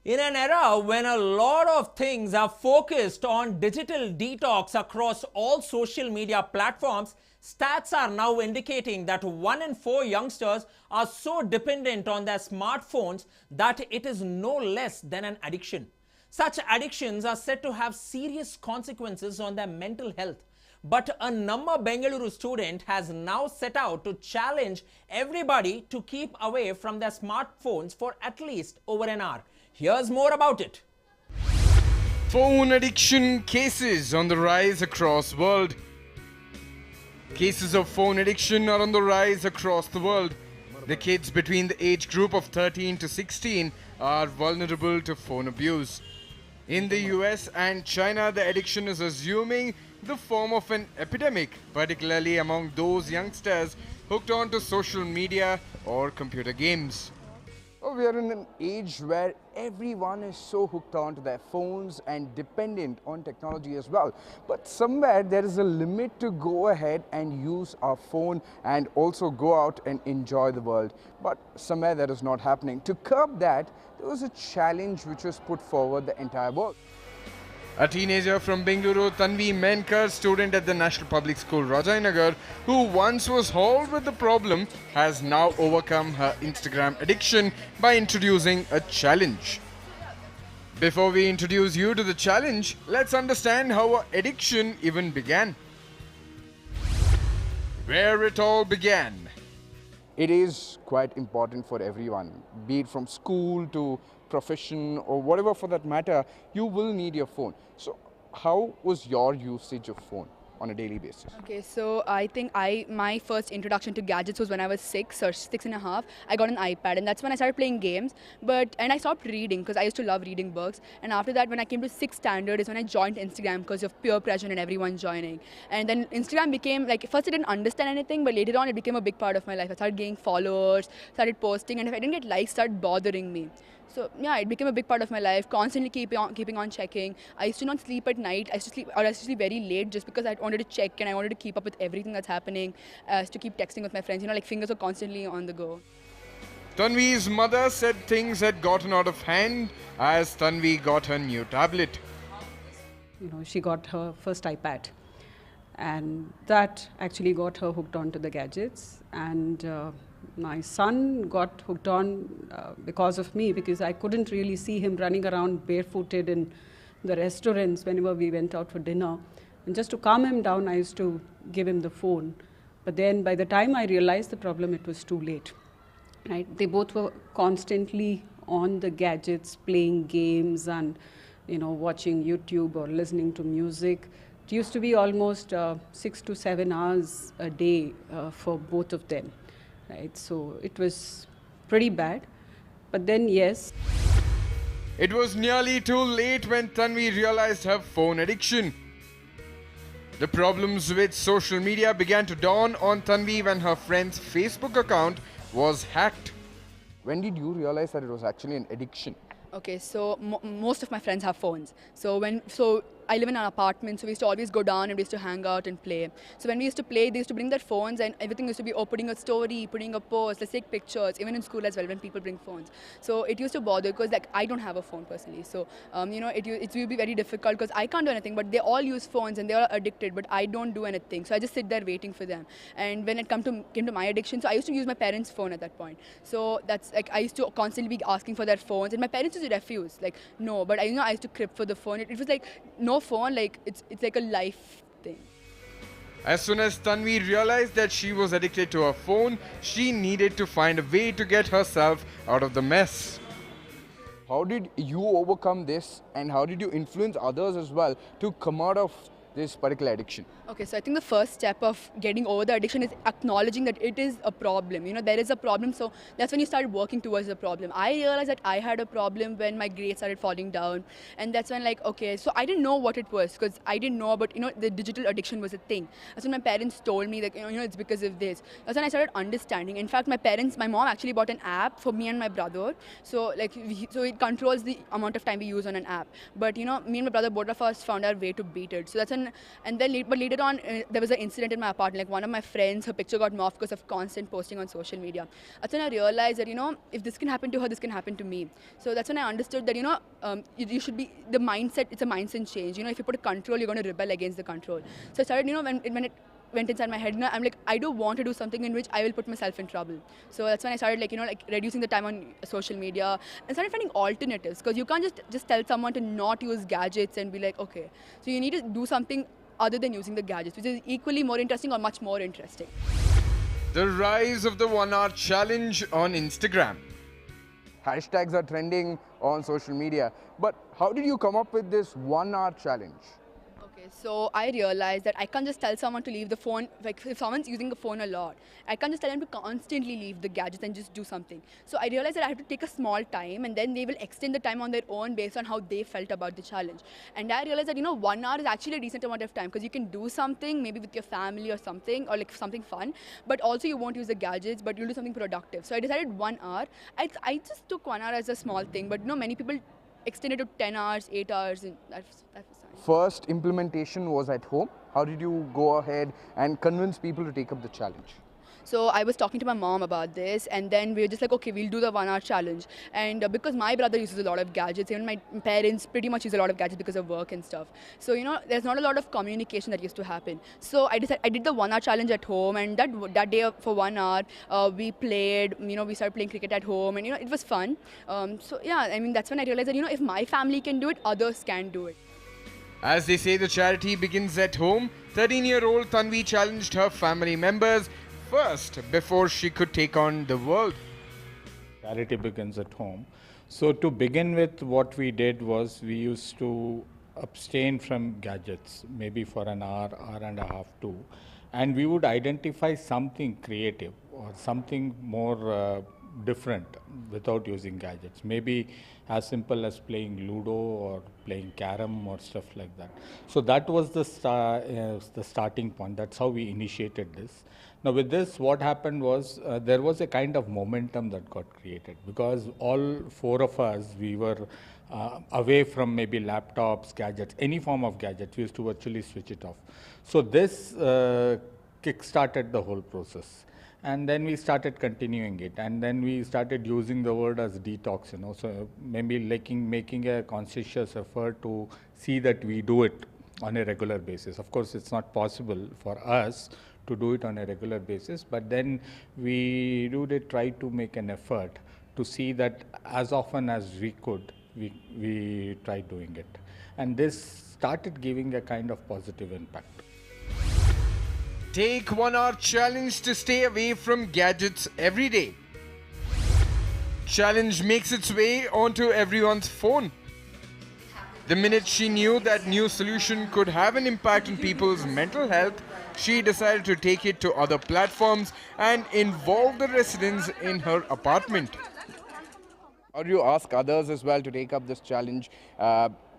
In an era when a lot of things are focused on digital detox across all social media platforms, stats are now indicating that 1 in 4 youngsters are so dependent on their smartphones that it is no less than an addiction. Such addictions are said to have serious consequences on their mental health. But a namma Bengaluru student has now set out to challenge everybody to keep away from their smartphones for at least over an hour. Here's more about it. Phone addiction cases on the rise across world. Cases of phone addiction are on the rise across the world. The kids between the age group of 13 to 16 are vulnerable to phone abuse. In the US and China, the addiction is assuming the form of an epidemic, particularly among those youngsters hooked on to social media or computer games. We are in an age where everyone is so hooked on to their phones and dependent on technology as well. But somewhere there is a limit to go ahead and use our phone and also go out and enjoy the world. But somewhere that is not happening. To curb that, there was a challenge which was put forward the entire world. A teenager from Bengaluru, Tanvi, student at the National Public School Rajayanagar, who once was hauled with the problem, has now overcome her Instagram addiction by introducing a challenge. Before we introduce you to the challenge, let's understand how her addiction even began. Where it all began. It is quite important for everyone, be it from school to profession or whatever for that matter, you will need your phone. So how was your usage of phone on a daily basis? Okay, so I think my first introduction to gadgets was when I was 6 or 6.5. I got an iPad and that's when I started playing games. And I stopped reading because I used to love reading books. And after that, when I came to 6th standard is when I joined Instagram because of peer pressure and everyone joining. And then Instagram became like, first I didn't understand anything, but later on it became a big part of my life. I started getting followers, started posting, and if I didn't get likes, it started bothering me. So yeah, it became a big part of my life, constantly keeping on checking. I used to not sleep at night. I used to sleep very late just because I wanted to check and I wanted to keep up with everything that's happening, to keep texting with my friends. Like fingers were constantly on the go. Tanvi's mother said things had gotten out of hand as Tanvi got her new tablet. She got her first iPad, and that actually got her hooked onto the gadgets. And my son got hooked on because of me, because I couldn't really see him running around barefooted in the restaurants whenever we went out for dinner. And just to calm him down, I used to give him the phone. But then by the time I realized the problem, it was too late. Right? They both were constantly on the gadgets, playing games and watching YouTube or listening to music. It used to be almost 6 to 7 hours a day for both of them. Right, so it was pretty bad, but then yes. It was nearly too late when Tanvi realized her phone addiction. The problems with social media began to dawn on Tanvi when her friend's Facebook account was hacked. When did you realize that it was actually an addiction? Okay, so most of my friends have phones. So I live in an apartment, so we used to always go down and we used to hang out and play. So when we used to play, they used to bring their phones and everything used to be putting a story, putting a post, let's take pictures, even in school as well when people bring phones. So it used to bother because like I don't have a phone personally. So, it will be very difficult because I can't do anything, but they all use phones and they are addicted, but I don't do anything. So I just sit there waiting for them. And when it came to my addiction, so I used to use my parents' phone at that point. So that's like, I used to constantly be asking for their phones and my parents used to refuse, like, no, but I used to crib for the phone. It was like, no phone, like it's like a life thing. As soon as Tanvi realized that she was addicted to her phone, she needed to find a way to get herself out of the mess. How did you overcome this and how did you influence others as well to come out of this particular addiction? Okay, so I think the first step of getting over the addiction is acknowledging that it is a problem. There is a problem, so that's when you start working towards the problem. I realized that I had a problem when my grades started falling down, and that's when so I didn't know what it was because I didn't know about, the digital addiction was a thing. That's when my parents told me that, it's because of this. That's when I started understanding. In fact, my mom actually bought an app for me and my brother. So so it controls the amount of time we use on an app. But, me and my brother, both of us found our way to beat it. So that's when and then but later on there was an incident in my apartment. Like one of my friends, her picture got morphed because of constant posting on social media. That's when I realized that if this can happen to her, this can happen to me. So that's when I understood that you should be the mindset. It's a mindset change. If you put a control, you're going to rebel against the control. So I started when it went inside my head, I'm like, I don't want to do something in which I will put myself in trouble. So that's when I started like reducing the time on social media and started finding alternatives, because you can't just tell someone to not use gadgets and be like, okay. So you need to do something other than using the gadgets, which is equally more interesting or much more interesting. The rise of the 1 hour challenge on Instagram. Hashtags are trending on social media. But how did you come up with this 1 hour challenge? Okay, so I realized that I can't just tell someone to leave the phone. Like if someone's using the phone a lot, I can't just tell them to constantly leave the gadgets and just do something. So I realized that I have to take a small time, and then they will extend the time on their own based on how they felt about the challenge. And I realized that 1 hour is actually a decent amount of time, because you can do something maybe with your family or something, or like something fun, but also you won't use the gadgets, but you'll do something productive. So I decided 1 hour. I just took 1 hour as a small thing, but many people extended to 10 hours, 8 hours, and that's fine. First implementation was at home. How did you go ahead and convince people to take up the challenge? So I was talking to my mom about this, and then we were just like, okay, we'll do the 1 hour challenge. And because my brother uses a lot of gadgets, even my parents pretty much use a lot of gadgets because of work and stuff. So, there's not a lot of communication that used to happen. So I decided, I did the 1 hour challenge at home, and that day for 1 hour, we played, we started playing cricket at home, and, it was fun. So yeah, that's when I realized that, if my family can do it, others can do it. As they say, the charity begins at home. 13-year-old Tanvi challenged her family members first before she could take on the world. Charity begins at home. So to begin with, what we did was we used to abstain from gadgets, maybe for an hour, hour and a half too. And we would identify something creative or something more different without using gadgets. Maybe as simple as playing Ludo or playing Carom or stuff like that. So that was the starting point. That's how we initiated this. Now with this, what happened was there was a kind of momentum that got created, because all four of us, we were away from maybe laptops, gadgets, any form of gadget. We used to virtually switch it off. So this kick-started the whole process. And then we started continuing it, and then we started using the word as detox, so maybe making a conscientious effort to see that we do it on a regular basis. Of course, it's not possible for us to do it on a regular basis, but then we did try to make an effort to see that as often as we could, we tried doing it. And this started giving a kind of positive impact. Take 1 hour challenge to stay away from gadgets every day. Challenge makes its way onto everyone's phone. The minute she knew that new solution could have an impact on people's mental health, she decided to take it to other platforms and involve the residents in her apartment. Or do you ask others as well to take up this challenge?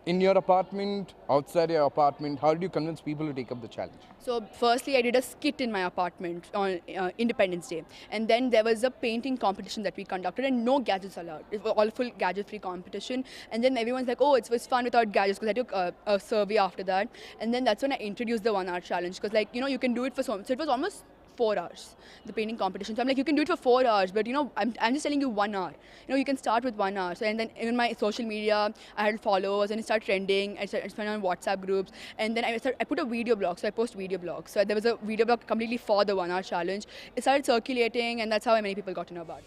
In your apartment, outside your apartment, how did you convince people to take up the challenge? So firstly, I did a skit in my apartment on Independence Day. And then there was a painting competition that we conducted, and no gadgets allowed. It was all full gadget-free competition. And then everyone's like, oh, it was fun without gadgets, because I took a survey after that. And then that's when I introduced the 1 hour challenge, because you can do it for so it was almost 4 hours, the painting competition. So I'm like, you can do it for 4 hours, but I'm just telling you 1 hour. You can start with 1 hour. So, and then in my social media, I had followers, and it started trending. I started on WhatsApp groups, and then I put a video blog. So I post video blogs. So there was a video blog completely for the 1 hour challenge. It started circulating, and that's how many people got to know about it.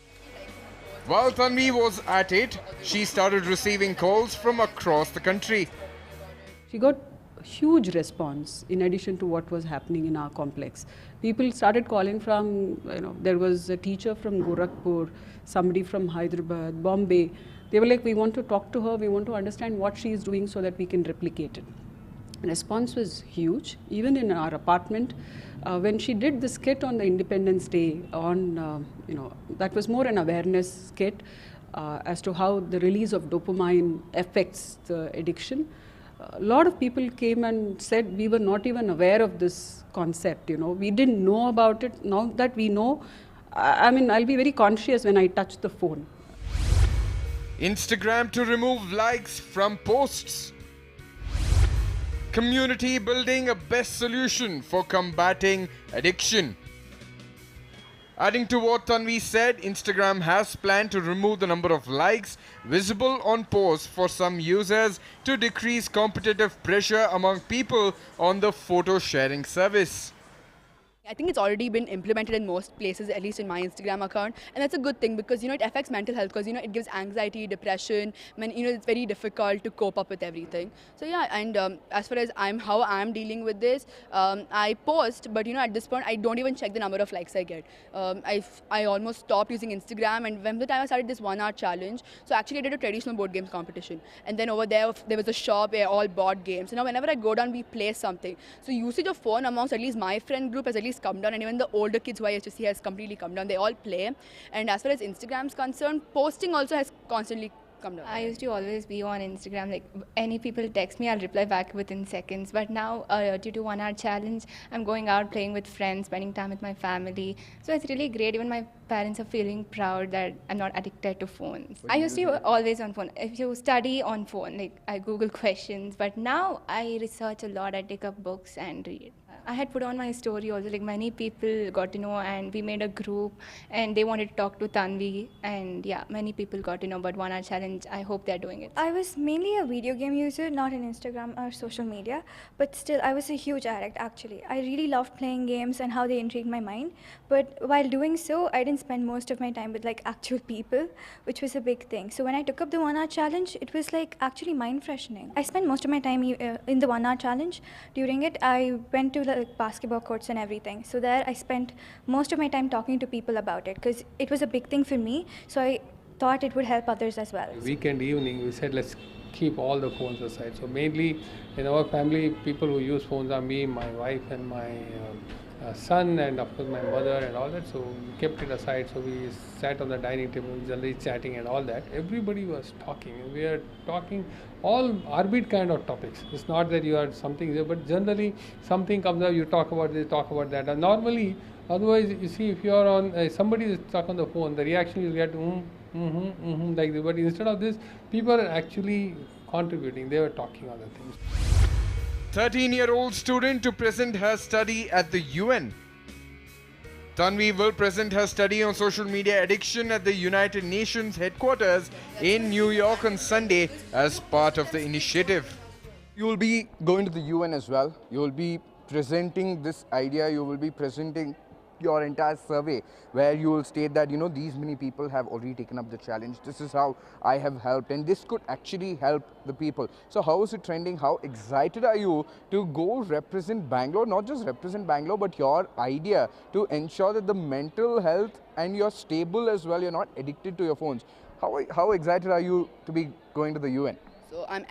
While Tanvi was at it, she started receiving calls from across the country. She got huge response in addition to what was happening in our complex. People started calling from, there was a teacher from Gorakhpur, somebody from Hyderabad, Bombay. They were like, we want to talk to her, we want to understand what she is doing so that we can replicate it. The response was huge. Even in our apartment, when she did the skit on the Independence Day, that was more an awareness skit as to how the release of dopamine affects the addiction. A lot of people came and said we were not even aware of this concept, we didn't know about it. Now that we know, I'll be very conscious when I touch the phone. Instagram to remove likes from posts. Community building a best solution for combating addiction. Adding to what Tanvi said, Instagram has planned to remove the number of likes visible on posts for some users to decrease competitive pressure among people on the photo sharing service. I think it's already been implemented in most places, at least in my Instagram account, and that's a good thing because it affects mental health because it gives anxiety, depression. It's very difficult to cope up with everything. So yeah, and as far as how I'm dealing with this, I post, but at this point I don't even check the number of likes I get. I almost stopped using Instagram, and when the time I started this 1 hour challenge, so actually I did a traditional board games competition, and then over there was a shop where all board games. So now whenever I go down, we play something. So usage of phone amongst at least my friend group has at least come down, and even the older kids who I used to see has completely come down. They all play, and as far as Instagram is concerned, posting also has constantly come down. I used to always be on Instagram, like any people text me, I'll reply back within seconds. But now, due to 1 hour challenge, I'm going out playing with friends, spending time with my family. So it's really great. Even my parents are feeling proud that I'm not addicted to phones. I used to always on phone. If you study on phone, like I Google questions, but now I research a lot. I take up books and read. I had put on my story also, like many people got to know, and we made a group and they wanted to talk to Tanvi, and yeah, many people got to know about 1 hour challenge. I hope they're doing it. I was mainly a video game user, not an Instagram or social media, but still I was a huge addict actually. I really loved playing games and how they intrigued my mind, but while doing so, I didn't spend most of my time with like actual people, which was a big thing. So when I took up the 1 hour challenge, it was like actually mind freshening. I spent most of my time in the 1 hour challenge. During it, I went to the basketball courts and everything. So there I spent most of my time talking to people about it because it was a big thing for me. So I thought it would help others as well. Weekend evening, we said let's keep all the phones aside. So mainly in our family, people who use phones are me, my wife and my son, and of course my mother and all that. So we kept it aside. So we sat on the dining table, generally chatting and all that. Everybody was talking. We are talking all arbit kind of topics. It's not that you are something there, but generally something comes up, you talk about this, talk about that. And normally, otherwise, you see, if you are on, somebody is stuck on the phone, the reaction you get, like this. But instead of this, people are actually contributing. They were talking other things. 13-year-old student to present her study at the UN. Tanvi will present her study on social media addiction at the United Nations headquarters in New York on Sunday as part of the initiative. You will be going to the UN as well. You will be presenting this idea. You will be presenting your entire survey where you will state that these many people have already taken up the challenge. This is how I have helped, and this could actually help the people. So how is it trending? How excited are you to go represent Bangalore? Not just represent Bangalore, but your idea to ensure that the mental health and you're stable as well, you're not addicted to your phones. How excited are you to be going to the UN? So I'm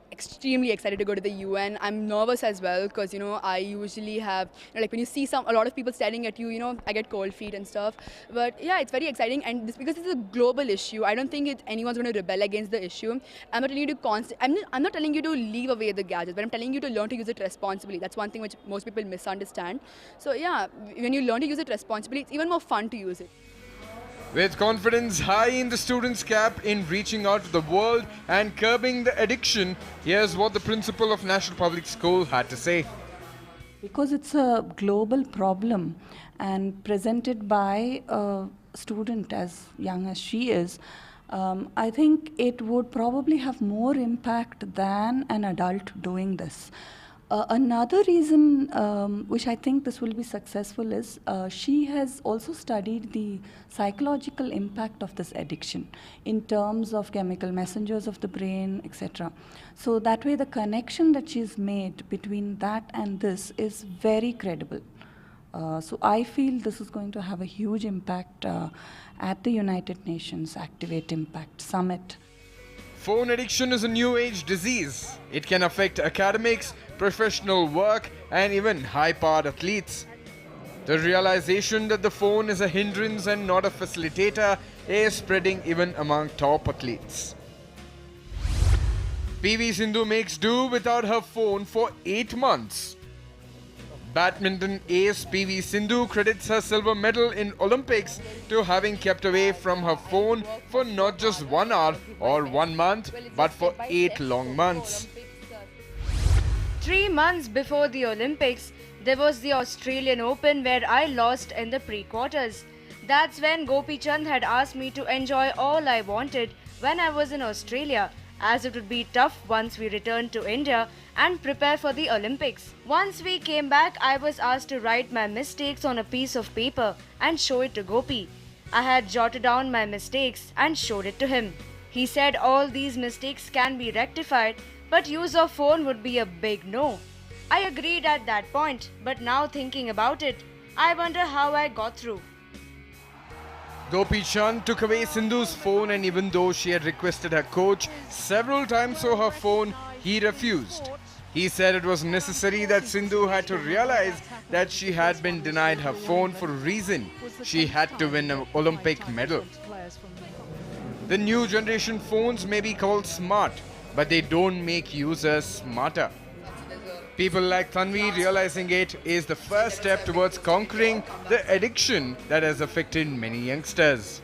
extremely excited to go to the UN. I'm nervous as well because I usually have like when you see a lot of people staring at you, I get cold feet and stuff. But yeah, it's very exciting, and because it's a global issue, I don't think anyone's going to rebel against the issue. I'm not telling you to I'm not telling you to leave away the gadgets, but I'm telling you to learn to use it responsibly. That's one thing which most people misunderstand. So yeah, when you learn to use it responsibly, it's even more fun to use it. With confidence high in the students' cap in reaching out to the world and curbing the addiction, here's what the principal of National Public School had to say. Because it's a global problem and presented by a student as young as she is, I think it would probably have more impact than an adult doing this. Another reason which I think this will be successful is she has also studied the psychological impact of this addiction in terms of chemical messengers of the brain, etc. So that way the connection that she's made between that and this is very credible. So I feel this is going to have a huge impact at the United Nations Activate Impact Summit. Phone addiction is a new age disease. It can affect academics, professional work, and even high-powered athletes. The realization that the phone is a hindrance and not a facilitator is spreading even among top athletes. PV Sindhu makes do without her phone for 8 months. Badminton ace PV Sindhu credits her silver medal in Olympics to having kept away from her phone for not just 1 hour or 1 month, but for 8 long months. 3 months before the Olympics, there was the Australian Open where I lost in the pre-quarters. That's when Gopi Chand had asked me to enjoy all I wanted when I was in Australia, as it would be tough once we returned to India and prepare for the Olympics. Once we came back, I was asked to write my mistakes on a piece of paper and show it to Gopi. I had jotted down my mistakes and showed it to him. He said all these mistakes can be rectified, but use of phone would be a big no. I agreed at that point, but now thinking about it, I wonder how I got through. Gopi Chand took away Sindhu's phone, and even though she had requested her coach several times for her phone, he refused. He said it was necessary that Sindhu had to realize that she had been denied her phone for a reason. She had to win an Olympic medal. The new generation phones may be called smart, but they don't make users smarter. People like Tanvi realizing it is the first step towards conquering the addiction that has affected many youngsters.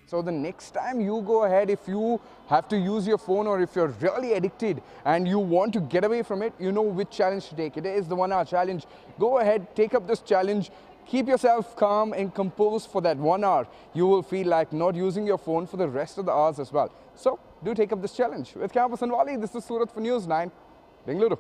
So the next time you go ahead, if you have to use your phone or if you're really addicted and you want to get away from it, you know which challenge to take. It is the 1 hour challenge. Go ahead, take up this challenge. Keep yourself calm and composed for that 1 hour. You will feel like not using your phone for the rest of the hours as well. So do take up this challenge. With Campus and Wali, this is Surat for News 9, Bengaluru.